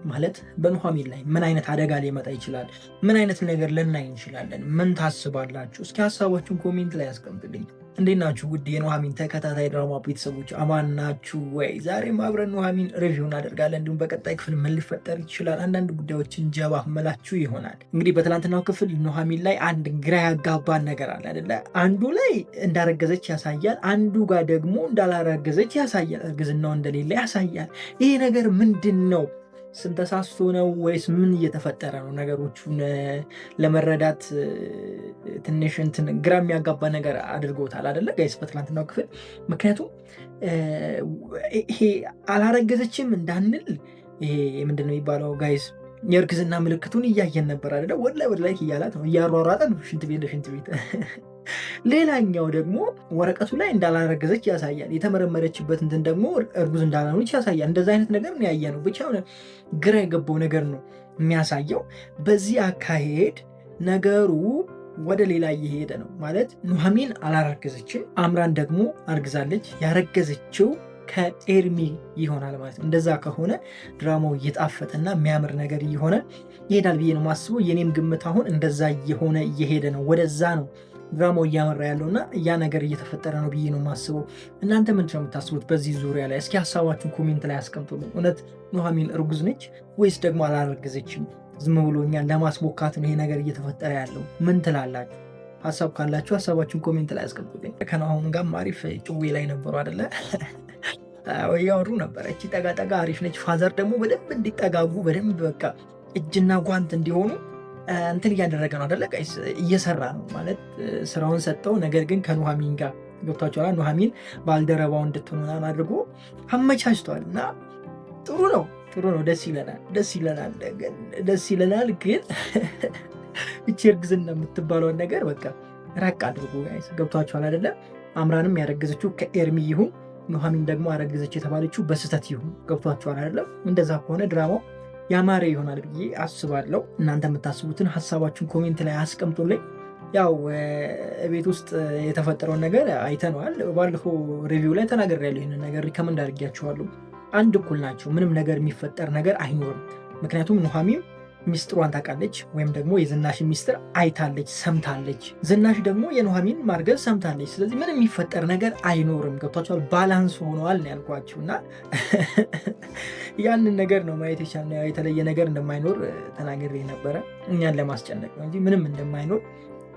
ማለት በኑሐሚን ላይ ምን አይነት አደጋ ሊመጣ ይችላል? ምን አይነት ነገር ልናይ እንችላለን? ምን ታስባላችሁ? እስኪ ሀሳባችሁን ኮሜንት ላይ ያስቀምጡልኝ። እንዴት ናችሁ ውድ የኑሐሚን ተከታታይ ድራማ ቤተሰቦች፣ አማን ናችሁ ወይ? ዛሬም አብረን ኑሐሚን ሪቪው እናደርጋለን። እንዲሁም በቀጣይ ክፍል ምን ሊፈጠር ይችላል አንዳንድ ጉዳዮችን ጀባ መላችሁ ይሆናል። እንግዲህ በትናንትናው ክፍል ኑሐሚን ላይ አንድ ግራ ያጋባን ነገር አለ አይደለ? አንዱ ላይ እንዳረገዘች ያሳያል፣ አንዱ ጋር ደግሞ እንዳላረገዘች ያሳያል፣ እርግዝናው እንደሌለ ያሳያል። ይሄ ነገር ምንድን ነው? ስም ተሳስቶ ነው ወይስ ምን እየተፈጠረ ነው? ነገሮቹን ለመረዳት ትንሽ እንትን ግራ የሚያጋባ ነገር አድርጎታል አይደለ ጋይስ በትናንትናው ክፍል። ምክንያቱም ይሄ አላረገዘችም እንዳንል ይሄ ምንድን ነው የሚባለው ጋይስ የእርግዝና ምልክቱን እያየን ነበር አይደለ? ወደ ላይ እያላት ነው፣ እያሯሯጠ ነው ሽንት ቤት ለሽንት ቤት። ሌላኛው ደግሞ ወረቀቱ ላይ እንዳላረገዘች ያሳያል። የተመረመረችበት እንትን ደግሞ እርጉዝ እንዳልሆነች ያሳያል። እንደዛ አይነት ነገር ነው ያየ ነው። ብቻ ግራ የገባው ነገር ነው የሚያሳየው። በዚህ አካሄድ ነገሩ ወደ ሌላ እየሄደ ነው ማለት ኑሐሚን አላረገዘችም፣ አምራን ደግሞ አርግዛለች። ያረገዘችው ከኤርሚ ይሆናል ማለት ነው። እንደዛ ከሆነ ድራማው እየጣፈጠና የሚያምር ነገር እየሆነ ይሄዳል ብዬ ነው የማስበው። የኔም ግምት አሁን እንደዛ እየሆነ እየሄደ ነው፣ ወደዛ ነው ድራማው እያመራ ያለውና ያ ነገር እየተፈጠረ ነው ብዬ ነው የማስበው። እናንተ ምንድን ነው የምታስቡት በዚህ ዙሪያ ላይ? እስኪ ሀሳባችሁን ኮሜንት ላይ አስቀምጡልን። እውነት ኑሐሚን እርጉዝ ነች ወይስ ደግሞ አላረገዘችም? ዝም ብሎ እኛን ለማስቦካት ነው ይሄ ነገር እየተፈጠረ ያለው? ምን ትላላችሁ? ሀሳብ ካላችሁ ሀሳባችሁን ኮሜንት ላይ አስቀምጡልኝ። ከናሁን ጋር አሪፍ ጭዌ ላይ ነበሩ አይደለ? እያወሩ ነበረ። እቺ ጠጋጠጋ አሪፍ ነች። ፋዘር ደግሞ በደንብ እንዲጠጋጉ በደንብ በቃ እጅና ጓንት እንዲሆኑ እንትን እያደረገ ነው አይደለ? እየሰራ ነው ማለት ስራውን ሰጠው። ነገር ግን ከኑሐሚን ጋር ገብቷቸዋል። ኑሐሚን ባልደረባው እንድትሆን አድርጎ አመቻችቷል እና ጥሩ ነው። ደስ ይለናል። ግን እቺ እርግዝና የምትባለውን ነገር በቃ ራቅ አድርጎ ገብቷቸዋል አይደለ? አምራንም ያረገዘችው ከኤርሚ ይሁን ኑሐሚን ደግሞ አረገዘች የተባለችው በስህተት ይሁን ገብቷቸዋል አይደለም? እንደዛ ከሆነ ድራማው ያማረ ይሆናል ብዬ አስባለሁ። እናንተ የምታስቡትን ሀሳባችሁን ኮሜንት ላይ አስቀምጡልኝ። ያው ቤት ውስጥ የተፈጠረውን ነገር አይተነዋል። ባለፈው ሪቪው ላይ ተናግሬያለሁ። ይህንን ነገር ሪከመንድ አድርጌያችኋለሁ። አንድ እኩል ናቸው። ምንም ነገር የሚፈጠር ነገር አይኖርም። ምክንያቱም ኑሐሚን ሚስጥሯን ታውቃለች፣ ወይም ደግሞ የዝናሽ ሚስጥር አይታለች፣ ሰምታለች። ዝናሽ ደግሞ የኑሐሚን ማርገዝ ሰምታለች። ስለዚህ ምንም የሚፈጠር ነገር አይኖርም። ገብቷቸዋል። ባላንስ ሆነዋል ነው ያልኳችሁ እና ያንን ነገር ነው ማየት የቻልነው። የተለየ ነገር እንደማይኖር ተናግሬ ነበረ፣ እኛን ለማስጨነቅ ነው እንጂ ምንም እንደማይኖር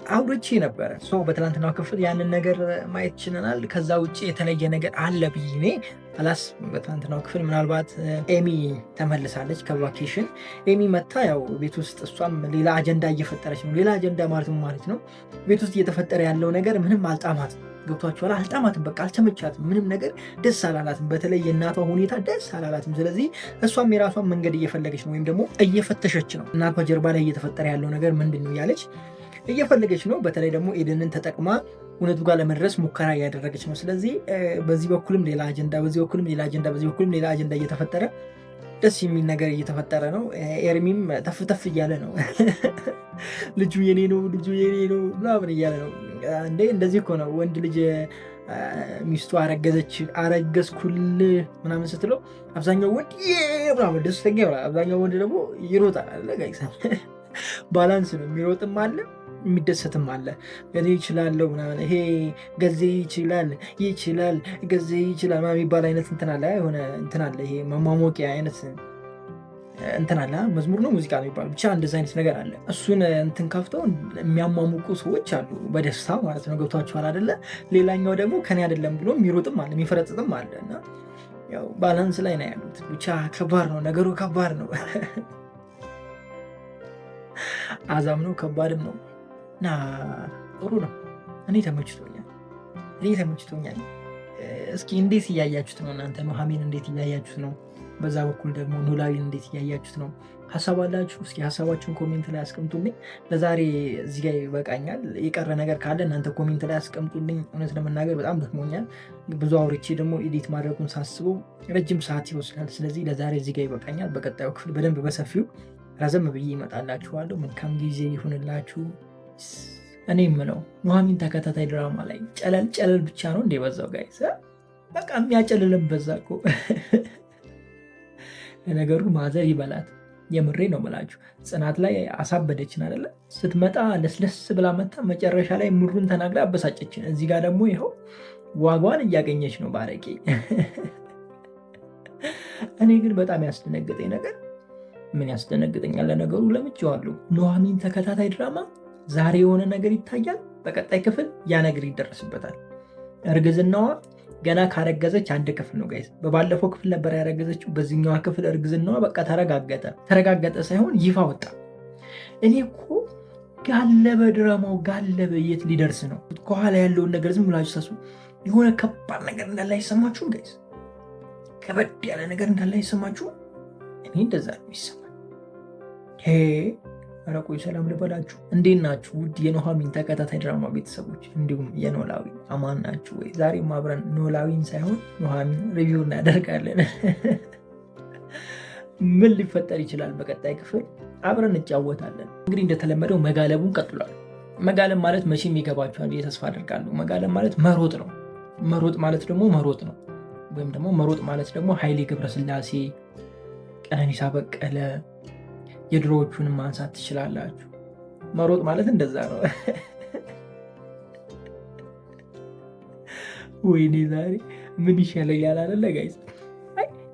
አውርቼ ነበረ። በትናንትናው ክፍል ያንን ነገር ማየት ችለናል። ከዛ ውጭ የተለየ ነገር አለ ብዬ እኔ አላስብም። በትናንትናው ክፍል ምናልባት ኤሚ ተመልሳለች ከቫኬሽን። ኤሚ መታ ያው ቤት ውስጥ እሷም ሌላ አጀንዳ እየፈጠረች ነው። ሌላ አጀንዳ ማለት ነው ቤት ውስጥ እየተፈጠረ ያለው ነገር ምንም አልጣማትም። ገብቷችኋል? አልጣማትም። በቃ አልተመቻትም። ምንም ነገር ደስ አላላትም። በተለይ የእናቷ ሁኔታ ደስ አላላትም። ስለዚህ እሷም የራሷን መንገድ እየፈለገች ነው፣ ወይም ደግሞ እየፈተሸች ነው። እናቷ ጀርባ ላይ እየተፈጠረ ያለው ነገር ምንድን ነው እያለች እየፈለገች ነው። በተለይ ደግሞ ኤደንን ተጠቅማ እውነቱ ጋር ለመድረስ ሙከራ እያደረገች ነው። ስለዚህ በዚህ በኩልም ሌላ አጀንዳ፣ በዚህ በኩልም ሌላ አጀንዳ፣ በዚህ በኩልም ሌላ አጀንዳ እየተፈጠረ ደስ የሚል ነገር እየተፈጠረ ነው። ኤርሚም ተፍተፍ እያለ ነው ልጁ የኔ ነው ምናምን እያለ ነው። እንዴ እንደዚህ እኮ ነው ወንድ ልጅ ሚስቱ አረገዝኩል ምናምን ስትለው አብዛኛው ወንድ ምናምን ደስተኛ ይሆናል። አብዛኛው ወንድ ደግሞ ይሮጣል አለ ጋይስ። ባላንስ ነው። የሚሮጥም አለ የሚደሰትም አለ። እኔ ይችላለሁ ምናምን ይሄ ገዜ ይችላል ገዜ ይችላል የሚባል አይነት እንትን አለ። የሆነ እንትን አለ። ይሄ መሟሞቂያ አይነት እንትን አለ። መዝሙር ነው ሙዚቃ ነው የሚባለው ብቻ እንደዚህ አይነት ነገር አለ። እሱን እንትን ከፍተው የሚያሟሙቁ ሰዎች አሉ በደስታ ማለት ነው። ገብቷችኋል አይደለ? ሌላኛው ደግሞ ከኔ አይደለም ብሎ የሚሮጥም አለ የሚፈረጥጥም አለ። እና ያው ባላንስ ላይ ነው ያሉት። ብቻ ከባድ ነው ነገሩ፣ ከባድ ነው። አዛም ነው ከባድም ነው እና ጥሩ ነው። እኔ ተመችቶኛል። እስኪ እንዴት እያያችሁት ነው እናንተ? ኑሐሚን እንዴት እያያችሁት ነው? በዛ በኩል ደግሞ ኖላዊን እንዴት እያያችሁት ነው? ሀሳብ አላችሁ? እስኪ ሀሳባችሁን ኮሜንት ላይ አስቀምጡልኝ። ለዛሬ እዚህ ጋር ይበቃኛል። የቀረ ነገር ካለ እናንተ ኮሜንት ላይ አስቀምጡልኝ። እውነት ለመናገር በጣም ደክሞኛል። ብዙ አውርቼ ደግሞ ኤዲት ማድረጉን ሳስበው ረጅም ሰዓት ይወስዳል። ስለዚህ ለዛሬ እዚህ ጋር ይበቃኛል። በቀጣዩ ክፍል በደንብ በሰፊው ረዘም ብዬ ይመጣላችኋለሁ። መልካም ጊዜ ይሁንላችሁ። እኔ የምለው ኑሐሚን ተከታታይ ድራማ ላይ ጨለል ብቻ ነው እንደ በዛው ጋይስ፣ በቃ የሚያጨልልም በዛ እኮ። ለነገሩ ማዘር ይበላት። የምሬ ነው የምላችሁ። ጽናት ላይ አሳበደችን አይደለ? ስትመጣ ለስለስ ብላ መታ መጨረሻ ላይ ምሩን ተናግራ አበሳጨችን። እዚህ ጋር ደግሞ ይኸው ዋጓን እያገኘች ነው ባረቄ። እኔ ግን በጣም ያስደነግጠኝ ነገር ምን ያስደነግጠኛል? ለነገሩ ለምጄዋለሁ። ኑሐሚን ተከታታይ ድራማ ዛሬ የሆነ ነገር ይታያል፣ በቀጣይ ክፍል ያ ነገር ይደረስበታል። እርግዝናዋ ገና ካረገዘች አንድ ክፍል ነው ጋይስ። በባለፈው ክፍል ነበር ያረገዘችው። በዚህኛዋ ክፍል እርግዝናዋ በቃ ተረጋገጠ ሳይሆን ይፋ ወጣ። እኔ እኮ ጋለበ፣ ድራማው ጋለበ። የት ሊደርስ ነው? ከኋላ ያለውን ነገር ዝም ብላችሁ ሳሱ። የሆነ ከባድ ነገር እንዳለ አይሰማችሁም ጋይስ? ከበድ ያለ ነገር እንዳለ አይሰማችሁም? እኔ እንደዛ ነው የሚሰማኝ። ኧረ ቆይ ሰላም ልበላችሁ። እንዴት ናችሁ ውድ የኑሐሚን ተከታታይ ድራማ ቤተሰቦች፣ እንዲሁም የኖላዊ አማን ናችሁ ወይ? ዛሬም አብረን ኖላዊን ሳይሆን ኑሐሚን ሪቪው እናደርጋለን። ምን ሊፈጠር ይችላል በቀጣይ ክፍል አብረን እንጫወታለን። እንግዲህ እንደተለመደው መጋለቡን ቀጥሏል። መጋለብ ማለት መቼም ይገባችኋል ብዬ ተስፋ አደርጋለሁ። መጋለብ ማለት መሮጥ ነው። መሮጥ ማለት ደግሞ መሮጥ ነው። ወይም ደግሞ መሮጥ ማለት ደግሞ ኃይሌ ገብረስላሴ፣ ቀነኒሳ በቀለ የድሮዎቹንም ማንሳት ትችላላችሁ። መሮጥ ማለት እንደዛ ነው። ወይኔ ዛሬ ምን ይሻለኛል አይደለ ጋይስ?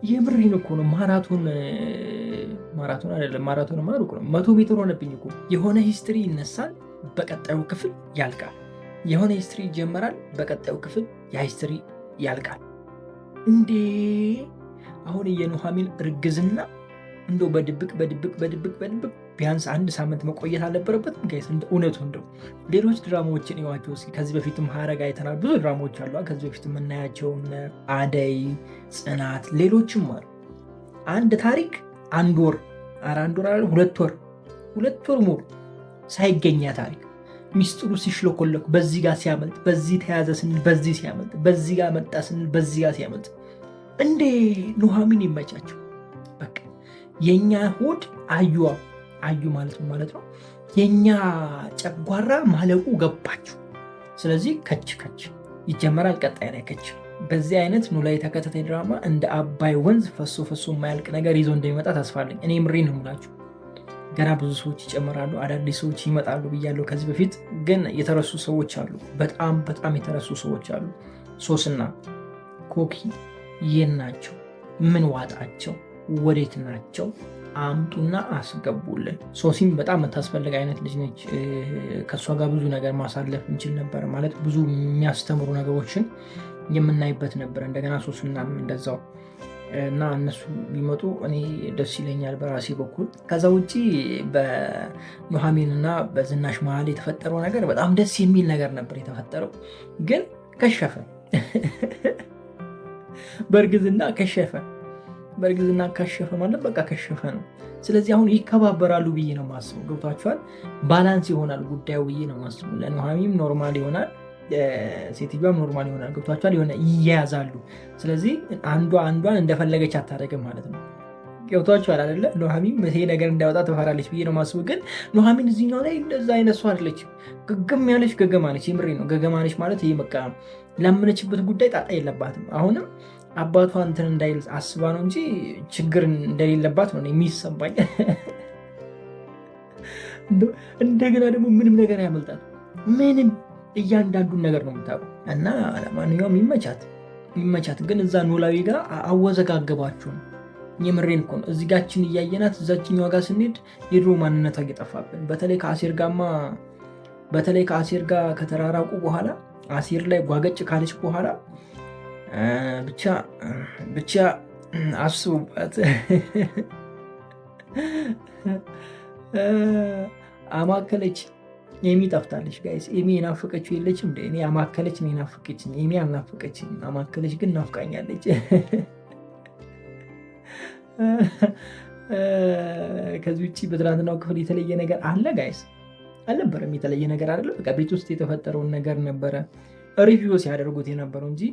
የምሬን እኮ ነው። ማራቶን አይደለም ማራቶን ማሩቅ ነው። 100 ሜትር ሆነብኝ እኮ። የሆነ ሂስትሪ ይነሳል፣ በቀጣዩ ክፍል ያልቃል። የሆነ ሂስትሪ ይጀመራል፣ በቀጣዩ ክፍል ያ ሂስትሪ ያልቃል። እንዴ አሁን የኑሐሚን እርግዝና እንደው በድብቅ ቢያንስ 1 ሳምንት መቆየት አልነበረበትም ጋይስ? እውነቱ እንደው ሌሎች ድራማዎችን ይዋቸው እስኪ። ከዚህ በፊትም ሐረግ አይተናል። ብዙ ድራማዎች አሉ ከዚህ በፊት የምናያቸው አደይ፣ ጽናት፣ ሌሎችም አሉ። አንድ ታሪክ 1 ወር 2 ወር ሙሉ ሳይገኛ ታሪክ ሚስጥሩ ሲሽለኮለኩ በዚህ ጋር ሲያመልጥ፣ በዚህ ተያዘ ስንል በዚህ ሲያመልጥ፣ በዚህ ጋር መጣ ስንል በዚህ ጋር ሲያመልጥ፣ እንዴ ኑሐሚን ይመቻቸው። በቃ የኛ ሆድ አዩ ማለት ነው። የኛ ጨጓራ ማለቁ ገባችሁ። ስለዚህ ከች ይጀመራል። ቀጣይ ላይ ከች። በዚህ አይነት ኖላዊ ተከታታይ ድራማ እንደ አባይ ወንዝ ፈሶ የማያልቅ ነገር ይዞ እንደሚመጣ ተስፋ አለኝ። እኔ ምሬ ነው የምላችሁ። ገና ብዙ ሰዎች ይጨምራሉ፣ አዳዲስ ሰዎች ይመጣሉ ብያለሁ ከዚህ በፊት። ግን የተረሱ ሰዎች አሉ፣ በጣም የተረሱ ሰዎች አሉ። ሶስና ኮኪ የት ናቸው? ምን ዋጣቸው? ወዴት ናቸው? አምጡና አስገቡልን። ሶሲም በጣም የምታስፈልግ አይነት ልጅ ነች። ከእሷ ጋር ብዙ ነገር ማሳለፍ እንችል ነበር፣ ማለት ብዙ የሚያስተምሩ ነገሮችን የምናይበት ነበር። እንደገና ሶስናም እንደዛው እና እነሱ ቢመጡ እኔ ደስ ይለኛል በራሴ በኩል። ከዛ ውጭ በኑሐሚን እና በዝናሽ መሀል የተፈጠረው ነገር በጣም ደስ የሚል ነገር ነበር የተፈጠረው፣ ግን ከሸፈ። በእርግዝና ከሸፈ ማለት በቃ ከሸፈ ነው። ስለዚህ አሁን ይከባበራሉ ብዬ ነው ማስበው። ገብቷችኋል? ባላንስ ይሆናል ጉዳዩ ብዬ ነው ማስበው። ለኑሐሚንም ኖርማል ይሆናል፣ ሴትዮዋም ኖርማል ይሆናል። ገብቷችኋል? የሆነ ይያያዛሉ። ስለዚህ አንዷን እንደፈለገች አታደርግም ማለት ነው። ገብቷችኋል አይደለ? ኑሐሚን ይሄ ነገር እንዳይወጣ ትፈራለች ብዬ ነው ማስበው። ግን ኑሐሚን እዚህኛው ላይ እንደዛ አይነት ሰው አይደለች። ግግም ያለች ገገማለች። የምሬ ነው። ገገማለች ማለት ይሄ በቃ ላመነችበት ጉዳይ ጣጣ የለባትም። አሁንም አባቷ እንትን እንዳይል አስባ ነው እንጂ ችግር እንደሌለባት ነው የሚሰማኝ። እንደገና ደግሞ ምንም ነገር ያመልጣል። ምንም እያንዳንዱን ነገር ነው የምታውቀው። እና ለማንኛውም ይመቻት። ግን እዛ ኖላዊ ጋር አወዘጋገባችሁ ነው። የምሬን እኮ ነው። እዚህ ጋችን እያየናት እዛችኛዋ ጋር ስንሄድ የድሮ ማንነቷ እየጠፋብን፣ በተለይ ከአሴር ጋር ከተራራቁ በኋላ አሴር ላይ ጓገጭ ካለች በኋላ ብቻ አስቡባት። አማከለች። ኤሚ ጠፍታለች ጋይስ። ኤሚ የናፈቀችው የለችም። እኔ አማከለች ነው የናፈቀችኝ። ኤሚ አልናፈቀችኝ። አማከለች ግን ናፍቃኛለች። ከዚህ ውጭ በትናንትናው ክፍል የተለየ ነገር አለ ጋይስ? አልነበረም። የተለየ ነገር አይደለም። በቃ ቤት ውስጥ የተፈጠረውን ነገር ነበረ ሪቪው ሲያደርጉት የነበረው እንጂ